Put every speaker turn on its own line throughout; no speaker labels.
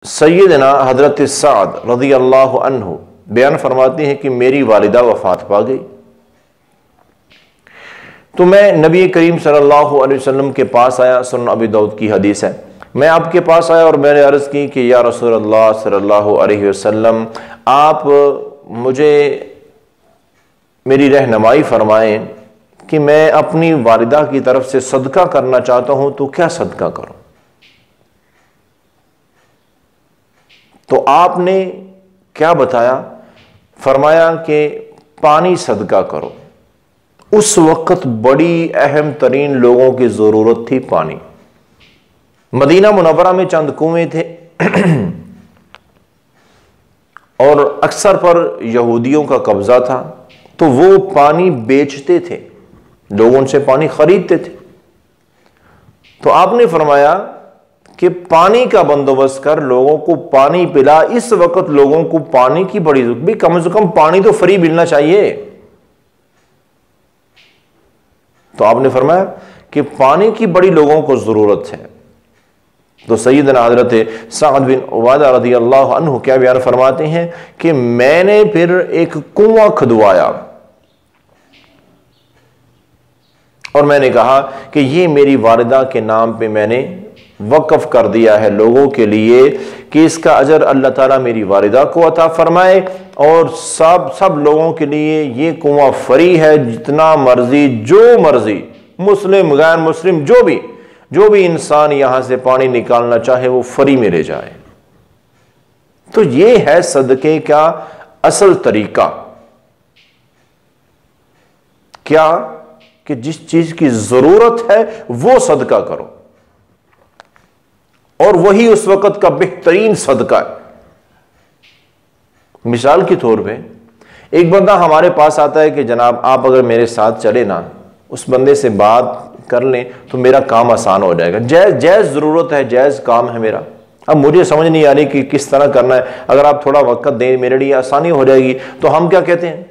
سیدنا حضرت سعد رضی اللہ عنہ بیان فرماتے ہیں کہ میری والدہ وفات پا گئی تو میں نبی کریم صلی اللہ علیہ وسلم کے پاس آیا. سنن ابی داؤد کی حدیث ہے. میں آپ کے پاس آیا اور میں نے عرض کی کہ یا رسول اللہ صلی اللہ علیہ وسلم، آپ مجھے میری رہنمائی فرمائیں کہ میں اپنی والدہ کی طرف سے صدقہ کرنا چاہتا ہوں تو کیا صدقہ کروں؟ تو آپ نے کیا بتایا؟ فرمایا کہ پانی صدقہ کرو. اس وقت بڑی اہم ترین لوگوں کی ضرورت تھی پانی. مدینہ منورہ میں چند کنویں تھے اور اکثر پر یہودیوں کا قبضہ تھا تو وہ پانی بیچتے تھے، لوگ ان سے پانی خریدتے تھے. تو آپ نے فرمایا کہ پانی کا بندوبست کر، لوگوں کو پانی پلا. اس وقت لوگوں کو پانی کی بڑی ضرورت، بھی کم سے کم پانی تو فری ملنا چاہیے. تو آپ نے فرمایا کہ پانی کی بڑی لوگوں کو ضرورت ہے. تو سیدنا حضرت سعد بن عبادہ رضی اللہ عنہ کیا بیان فرماتے ہیں کہ میں نے پھر ایک کنواں کھدوایا اور میں نے کہا کہ یہ میری والدہ کے نام پہ میں نے وقف کر دیا ہے لوگوں کے لیے کہ اس کا اجر اللہ تعالیٰ میری والدہ کو عطا فرمائے، اور سب لوگوں کے لیے یہ کنواں فری ہے. جتنا مرضی، جو مرضی، مسلم غیر مسلم، جو بھی انسان یہاں سے پانی نکالنا چاہے وہ فری میں لے جائے. تو یہ ہے صدقے کا اصل طریقہ. کیا؟ کہ جس چیز کی ضرورت ہے وہ صدقہ کرو، اور وہی اس وقت کا بہترین صدقہ ہے. مثال کے طور پہ ایک بندہ ہمارے پاس آتا ہے کہ جناب آپ اگر میرے ساتھ چلے نا، اس بندے سے بات کر لیں تو میرا کام آسان ہو جائے گا. جائز ضرورت ہے، جائز کام ہے میرا. اب مجھے سمجھ نہیں آ رہی کہ کس طرح کرنا ہے، اگر آپ تھوڑا وقت دیں میرے لیے آسانی ہو جائے گی. تو ہم کیا کہتے ہیں؟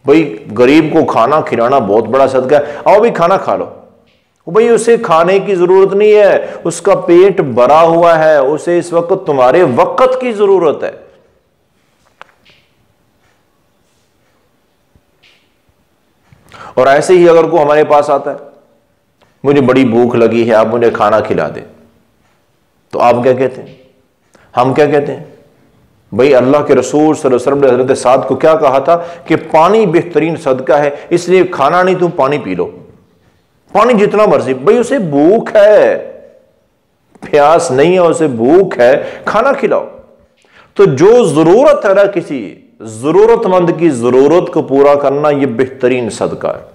بھئی غریب کو کھانا کھلانا بہت بڑا صدقہ ہے، آؤ بھی کھانا کھا لو. بھئی اسے کھانے کی ضرورت نہیں ہے، اس کا پیٹ بھرا ہوا ہے، اسے اس وقت تمہارے وقت کی ضرورت ہے. اور ایسے ہی اگر کوئی ہمارے پاس آتا ہے، مجھے بڑی بھوک لگی ہے، آپ مجھے کھانا کھلا دیں، تو آپ کیا کہتے ہیں؟ ہم کیا کہتے ہیں؟ بھئی اللہ کے رسول صلی اللہ علیہ وسلم نے حضرت سعد کو کیا کہا تھا کہ پانی بہترین صدقہ ہے، اس لیے کھانا نہیں، تم پانی پی لو، پانی جتنا مرضی. بھئی اسے بھوک ہے، پیاس نہیں ہے، اسے بھوک ہے، کھانا کھلاؤ. تو جو ضرورت ہے نا، کسی ضرورت مند کی ضرورت کو پورا کرنا، یہ بہترین صدقہ ہے.